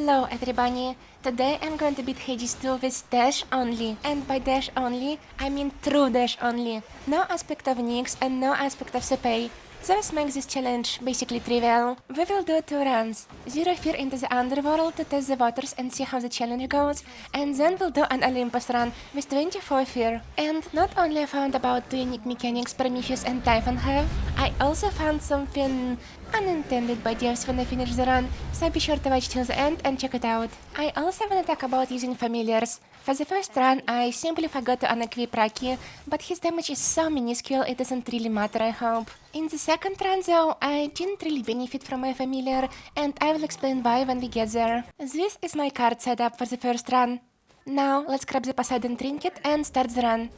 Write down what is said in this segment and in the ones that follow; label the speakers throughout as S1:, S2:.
S1: Hello everybody, today I'm going to beat Hades 2 with dash only, and by dash only, I mean true dash only. No aspect of nicks and no aspect of suppay. This makes this challenge basically trivial. We will do 2 runs. 0 fear into the underworld to test the waters and see how the challenge goes, and then we'll do an Olympus run with 24 fear. And not only I found about 2 unique mechanics Prometheus and Typhon have, I also found something unintended by devs when I finish the run, so be sure to watch till the end and check it out. I also wanna talk about using familiars. For the first run, I simply forgot to unequip Raki, but his damage is so minuscule it doesn't really matter, I hope. In the second run though, I didn't really benefit from my familiar, and I will explain why when we get there. This is my card setup for the first run. Now, let's grab the Poseidon trinket and start the run.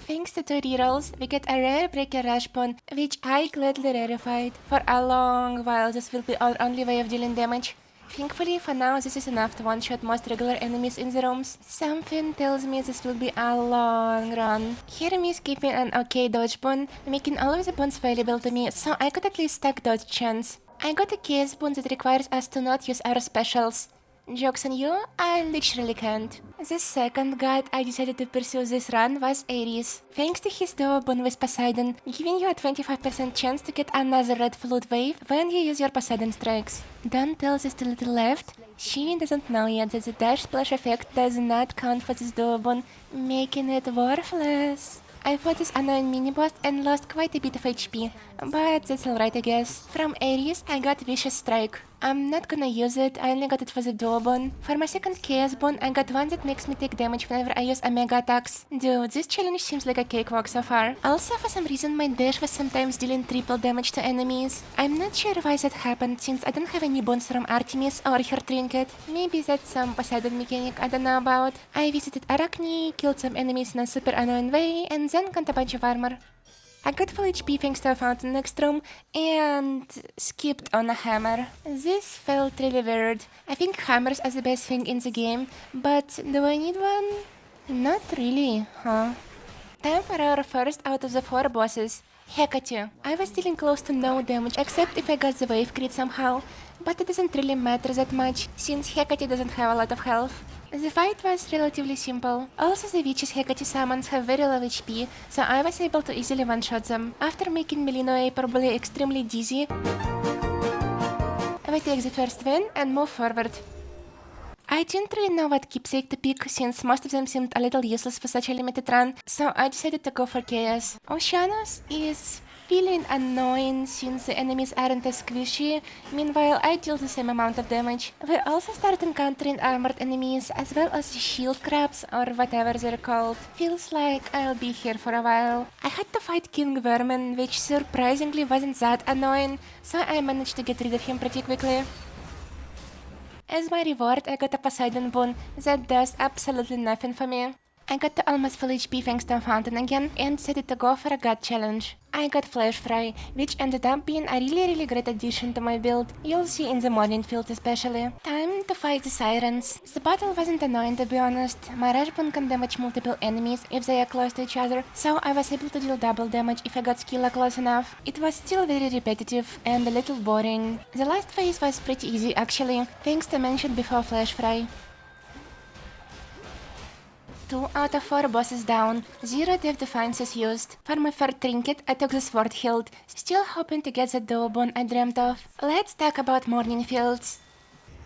S1: Thanks to 2 rerolls, we get a rare Breaker Rashpon, which I gladly rarefied. For a long while, this will be our only way of dealing damage. Thankfully, for now, this is enough to one-shot most regular enemies in the rooms. Something tells me this will be a long run. Hermes gave me an okay dodge boon, making all of the boons valuable to me, so I could at least stack dodge chance. I got a case boon that requires us to not use our specials. Joke's on you, I literally can't. The second god I decided to pursue this run was Ares. Thanks to his duo boon with Poseidon, giving you a 25% chance to get another red flute wave when you use your Poseidon strikes. Don't tell this to little left. She doesn't know yet that the dash splash effect does not count for this duo boon, making it worthless. I fought this annoying mini-boss and lost quite a bit of HP, but that's alright I guess. From Ares, I got Vicious Strike. I'm not gonna use it, I only got it for the duo boon. For my second Chaos boon, I got one that makes me take damage whenever I use Omega attacks. Dude, this challenge seems like a cakewalk so far. Also, for some reason, my dash was sometimes dealing triple damage to enemies. I'm not sure why that happened, since I don't have any boons from Artemis or her trinket. Maybe that's some Poseidon mechanic I don't know about. I visited Arachne, killed some enemies in a super annoying way, and then got a bunch of armor. I got full HP thanks to a fountain next room, and skipped on a hammer. This felt really weird. I think hammers are the best thing in the game, but do I need one? Not really, huh? Time for our first out of the 4 bosses, Hecate. I was dealing close to no damage except if I got the wave crit somehow, but it doesn't really matter that much since Hecate doesn't have a lot of health. The fight was relatively simple. Also, the witches Hecate summons have very low HP, so I was able to easily one-shot them. After making Melinoe probably extremely dizzy, we take the first win and move forward. I didn't really know what keepsake to pick since most of them seemed a little useless for such a limited run, so I decided to go for Chaos. Oceanus is feeling annoying since the enemies aren't as squishy, meanwhile I deal the same amount of damage. We also start encountering armored enemies as well as shield crabs or whatever they're called. Feels like I'll be here for a while. I had to fight King Vermin, which surprisingly wasn't that annoying, so I managed to get rid of him pretty quickly. As my reward, I got a Poseidon boon that does absolutely nothing for me. I got to almost full HP thanks to a fountain again and decided to go for a god challenge. I got Flash Fry, which ended up being a really great addition to my build. You'll see in the morning field especially. Time to fight the Sirens. The battle wasn't annoying to be honest. My Rush boon can damage multiple enemies if they are close to each other, so I was able to deal double damage if I got Skilla close enough. It was still very repetitive and a little boring. The last phase was pretty easy actually, thanks to mentioned before Flash Fry. 2 out of 4 bosses down, 0 death defiances used. For my third trinket, I took the sword hilt, still hoping to get the duo boon I dreamt of. Let's talk about morning fields.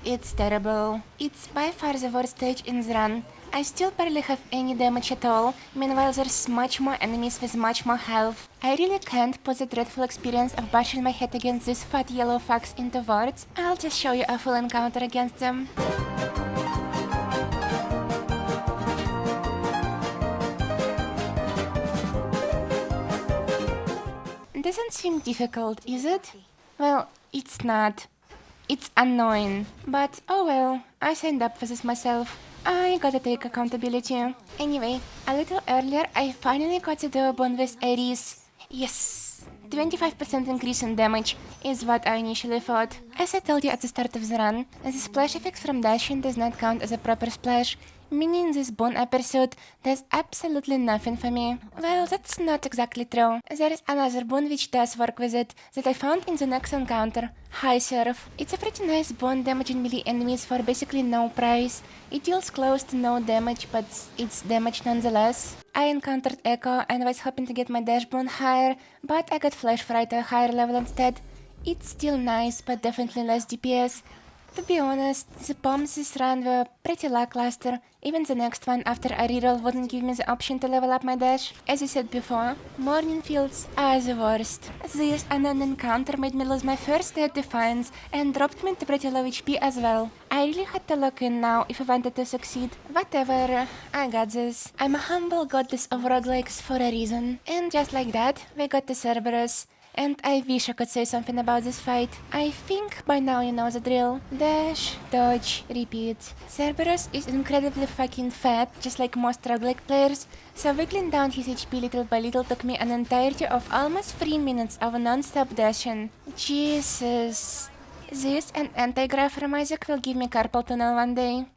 S1: It's terrible. It's by far the worst stage in the run. I still barely have any damage at all, meanwhile there's much more enemies with much more health. I really can't put the dreadful experience of bashing my head against these fat yellow fucks into words. I'll just show you a full encounter against them. Doesn't seem difficult, is it? Well, it's not. It's annoying. But oh well, I signed up for this myself. I gotta take accountability. Anyway, a little earlier I finally got the duo boon with Ares. Yes! 25% increase in damage is what I initially thought. As I told you at the start of the run, the splash effect from dashing does not count as a proper splash, meaning this bone pursuit does absolutely nothing for me. Well, that's not exactly true. There is another bone which does work with it that I found in the next encounter. High Surf. It's a pretty nice bone damaging melee enemies for basically no price. It deals close to no damage, but it's damage nonetheless. I encountered Echo and was hoping to get my dash bone higher, but I got Flash Fry to a higher level instead. It's still nice, but definitely less DPS. To be honest, the bombs this run were pretty lackluster. Even the next one after a reroll wouldn't give me the option to level up my dash. As I said before, morning fields are the worst. This unknown encounter made me lose my first day of Defiance and dropped me to pretty low HP as well. I really had to lock in now if I wanted to succeed. Whatever, I got this. I'm a humble goddess of roguelikes for a reason. And just like that, we got the Cerberus. And I wish I could say something about this fight. I think by now you know the drill. Dash, dodge, repeat. Cerberus is incredibly fucking fat, just like most roguelike players, so wiggling down his HP little by little took me an entirety of almost 3 minutes of non-stop dashing. Jesus. This and anti-grav from Isaac will give me carpal tunnel one day.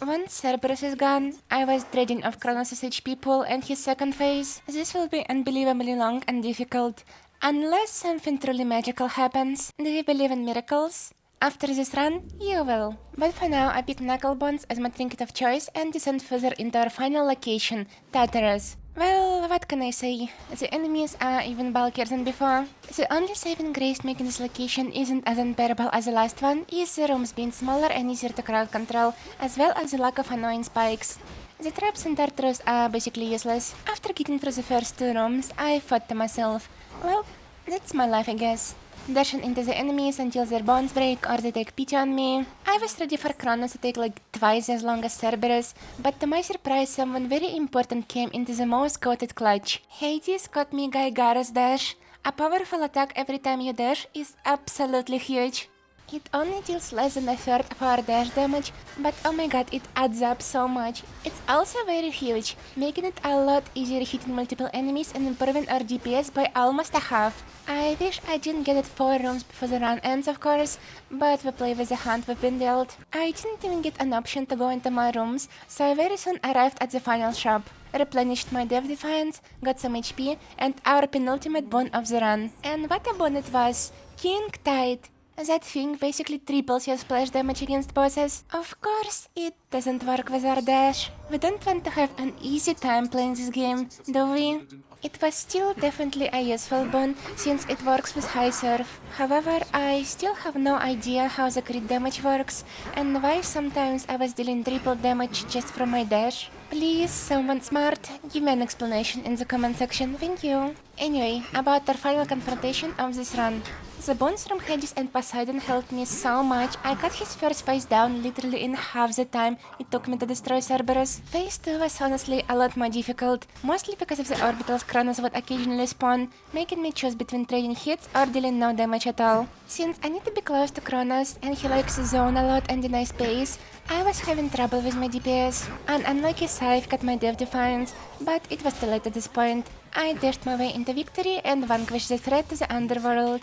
S1: Once Cerberus is gone, I was dreading of Kronos' HP pool and his second phase. This will be unbelievably long and difficult. Unless something truly magical happens. Do you believe in miracles? After this run, you will. But for now, I pick Knuckle Bones as my trinket of choice and descend further into our final location, Tartarus. Well, what can I say? The enemies are even bulkier than before. The only saving grace making this location isn't as unbearable as the last one is the rooms being smaller and easier to crowd control, as well as the lack of annoying spikes. The traps in Tartarus are basically useless. After kicking through the first 2 rooms, I thought to myself, well, that's my life I guess. Dashing into the enemies until their bones break or they take pity on me. I was ready for Kronos to take like twice as long as Cerberus, but to my surprise someone very important came into the most goated clutch. Hades got me Gaigara's dash. A powerful attack every time you dash is absolutely huge. It only deals less than a third of our dash damage, but oh my god, it adds up so much. It's also very huge, making it a lot easier hitting multiple enemies and improving our DPS by almost a half. I wish I didn't get it 4 rooms before the run ends, of course, but we play with the hand we've been dealt. I didn't even get an option to go into my rooms, so I very soon arrived at the final shop. Replenished my Dev Defiance, got some HP, and our penultimate bone of the run. And what a bone it was! King Tide! That thing basically triples your splash damage against bosses. Of course, it doesn't work with our dash. We don't want to have an easy time playing this game, do we? It was still definitely a useful bone, since it works with High Surf. However, I still have no idea how the crit damage works, and why sometimes I was dealing triple damage just from my dash. Please, someone smart, give me an explanation in the comment section, thank you. Anyway, about our final confrontation of this run. The bones from Hades and Poseidon helped me so much, I cut his first phase down literally in half the time it took me to destroy Cerberus. Phase 2 was honestly a lot more difficult, mostly because of the orbitals Kronos would occasionally spawn, making me choose between trading hits or dealing no damage at all. Since I need to be close to Kronos and he likes to zone a lot and deny space, I was having trouble with my DPS. An unlucky scythe cut my Dev Defiance, but it was too late at this point. I dashed my way into victory and vanquished the threat to the underworld.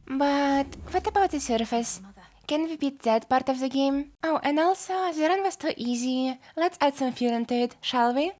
S1: But what about the surface? Can we beat that part of the game? Oh, and also, the run was too easy. Let's add some fear into it, shall we?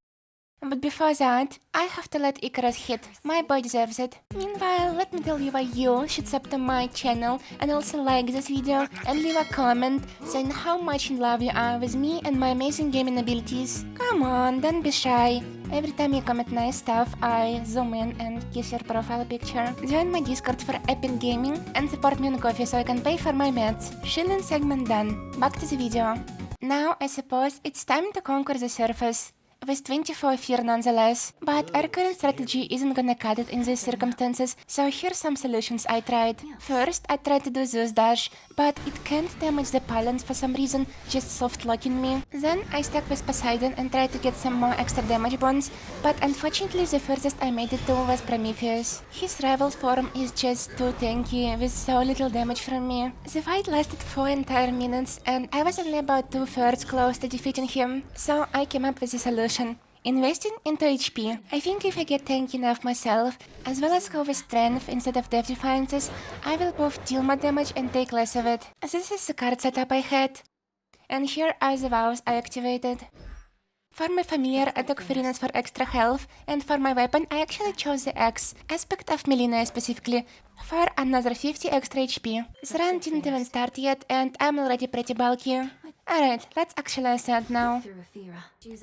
S1: But before that, I have to let Icarus hit. My boy deserves it. Meanwhile, let me tell you why you should sub to my channel and also like this video and leave a comment saying how much in love you are with me and my amazing gaming abilities. Come on, don't be shy. Every time you comment nice stuff, I zoom in and kiss your profile picture. Join my Discord for epic gaming and support me on Coffee so I can pay for my meds. Shilling segment done. Back to the video. Now, I suppose it's time to conquer the surface. With 24 fear nonetheless, but our current strategy isn't gonna cut it in these circumstances, so here's some solutions I tried. First, I tried to do Zeus dash, but it can't damage the pylons for some reason, just soft locking me. Then I stuck with Poseidon and tried to get some more extra damage bonds, but unfortunately the furthest I made it to was Prometheus. His rival form is just too tanky, with so little damage from me. The fight lasted 4 entire minutes, and I was only about 2/3 close to defeating him, so I came up with a solution. Investing into HP. I think if I get tanky enough myself, as well as go with strength instead of Dev Defiances, I will both deal more damage and take less of it. This is the card setup I had. and here are the vows I activated. For my familiar, I took Farina's for extra health, and for my weapon, I actually chose the X, aspect of Melina specifically, for another 50 extra HP. The run didn't even start yet, and I'm already pretty bulky. Alright, let's actually ascend now.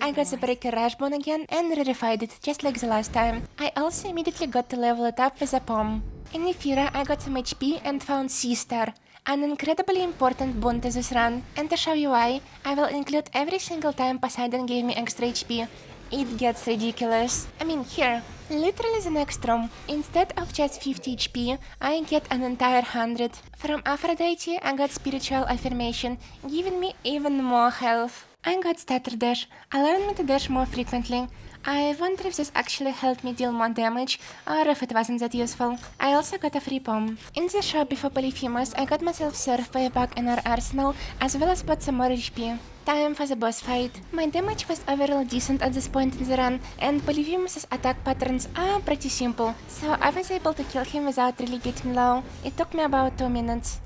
S1: I got the Breaker Rush Bone again and re-refined it, just like the last time. I also immediately got to level it up with a Pom. In Ephira, I got some HP and found C-Star, an incredibly important boon to this run, and to show you why, I will include every single time Poseidon gave me extra HP. It gets ridiculous. I mean, here, literally the next room. Instead of just 50 HP, I get an entire 100. From Aphrodite, I got Spiritual Affirmation, giving me even more health. I got Stutter Dash, allowing me to dash more frequently. I wonder if this actually helped me deal more damage, or if it wasn't that useful. I also got a free Pom. In the shop before Polyphemus, I got myself Surf Wave back in our arsenal, as well as bought some more HP. Time for the boss fight. My damage was overall decent at this point in the run, and Polyphemus' attack patterns are pretty simple, so I was able to kill him without really getting low. It took me about 2 minutes.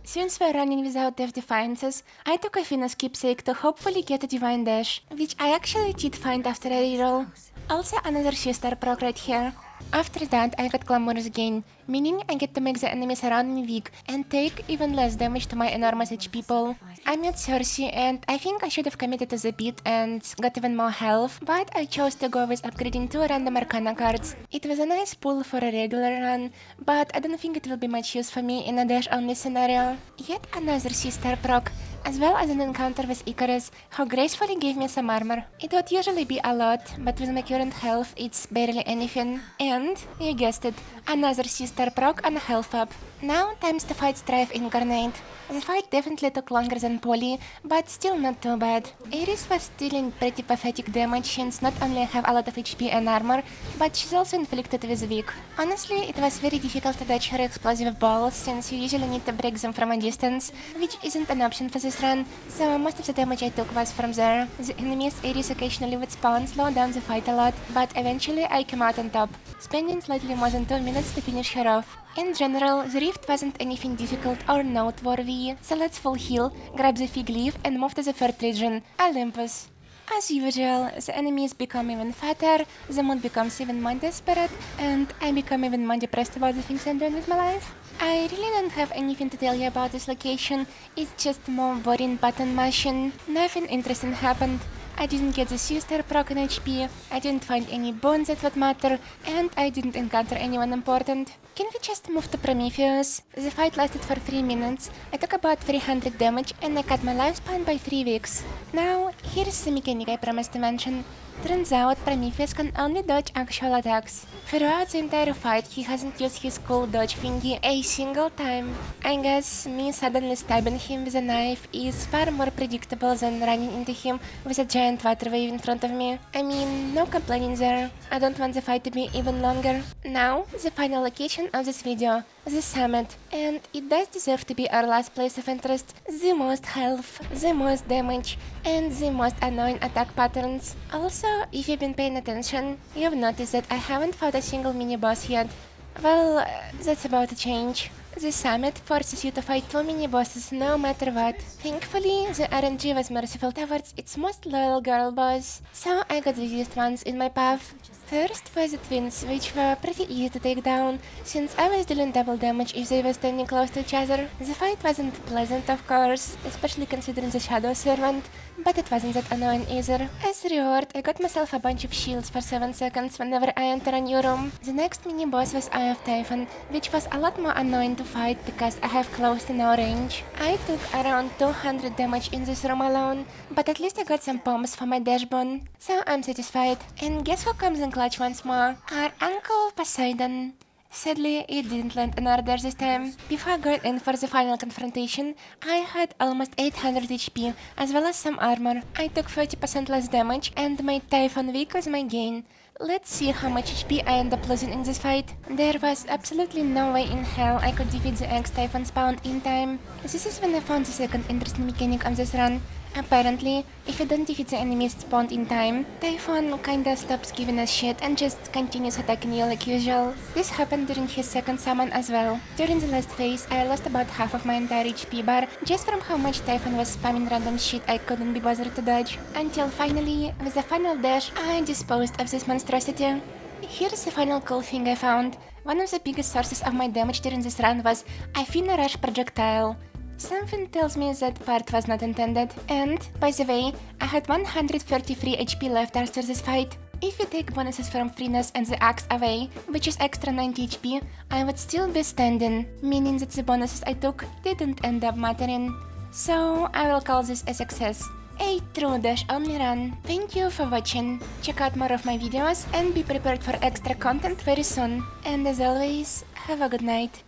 S1: Since we're running without Death Defiances, I took Athena's keepsake to hopefully get a Divine Dash, which I actually did find after a reroll. Also another C-Star proc right here. After that, I got Glamorous again, meaning I get to make the enemies around me weak and take even less damage to my enormous HP pool. I'm at Cersei, and I think I should have committed to the beat and got even more health, but I chose to go with upgrading 2 random Arcana cards. It was a nice pull for a regular run, but I don't think it will be much use for me in a dash-only scenario. Yet another C-Star proc, as well as an encounter with Icarus, who gracefully gave me some armor. It would usually be a lot, but with my current health, it's barely anything. And, you guessed it, another C-Star proc and a health up. Now, time's to fight Strife Incarnate. The fight definitely took longer than Poly, but still not too bad. Ares was dealing pretty pathetic damage since not only I have a lot of HP and armor, but she's also inflicted with weak. Honestly, it was very difficult to dodge her explosive balls since you usually need to break them from a distance, which isn't an option for this run, so most of the damage I took was from there. The enemies Ares occasionally would spawn, slow down the fight a lot, but eventually I came out on top, spending slightly more than 2 minutes to finish her off. In general, the rift wasn't anything difficult or noteworthy, so let's full heal, grab the fig leaf, and move to the third region, Olympus. As usual, the enemies become even fatter, the mood becomes even more desperate, and I become even more depressed about the things I'm doing with my life. I really don't have anything to tell you about this location, it's just more boring button mashing. Nothing interesting happened. I didn't get the C-Star proc on HP, I didn't find any bones that would matter, and I didn't encounter anyone important. Can we just move to Prometheus? The fight lasted for 3 minutes, I took about 300 damage, and I cut my lifespan by 3 weeks. Now, here's the mechanic I promised to mention. Turns out Prometheus can only dodge actual attacks. Throughout the entire fight, he hasn't used his cool dodge thingy a single time. I guess me suddenly stabbing him with a knife is far more predictable than running into him with a giant water wave in front of me. I mean, no complaining there. I don't want the fight to be even longer. Now, the final location of this video, the summit. And it does deserve to be our last place of interest. The most health, the most damage, and the most annoying attack patterns. Also, if you've been paying attention, you've noticed that I haven't fought a single mini-boss yet. Well, that's about to change. The summit forces you to fight 2 mini-bosses no matter what. Thankfully, the RNG was merciful towards its most loyal girl boss, so I got the easiest ones in my path. First were the twins, which were pretty easy to take down, since I was dealing double damage if they were standing close to each other. The fight wasn't pleasant, of course, especially considering the Shadow Servant, but it wasn't that annoying either. As a reward, I got myself a bunch of shields for 7 seconds whenever I enter a new room. The next mini-boss was Eye of Typhon, which was a lot more annoying to fight because I have close to no range. I took around 200 damage in this room alone, but at least I got some bombs for my dashbone, so I'm satisfied. And guess who comes in clutch once more? Our Uncle Poseidon. Sadly, it didn't land an order this time. Before going in for the final confrontation, I had almost 800 HP, as well as some armor. I took 30% less damage, and my Typhon weak was my gain. let's see how much HP I end up losing in this fight. There was absolutely no way in hell I could defeat the X-Typhon spawn in time. This is when I found the second interesting mechanic on this run. Apparently, if you don't defeat the enemies spawned in time, Typhon kinda stops giving us shit and just continues attacking you like usual. This happened during his second summon as well. During the last phase, I lost about half of my entire HP bar just from how much Typhon was spamming random shit I couldn't be bothered to dodge. Until finally, with the final dash, I disposed of this monstrosity. Here's the final cool thing I found. One of the biggest sources of my damage during this run was a Finna Rush projectile. Something tells me that part was not intended. And, by the way, I had 133 HP left after this fight. If you take bonuses from Freeness and the axe away, which is extra 90 HP, I would still be standing, meaning that the bonuses I took didn't end up mattering. So, I will call this a success. A true dash-only run. Thank you for watching. Check out more of my videos and be prepared for extra content very soon. And as always, have a good night.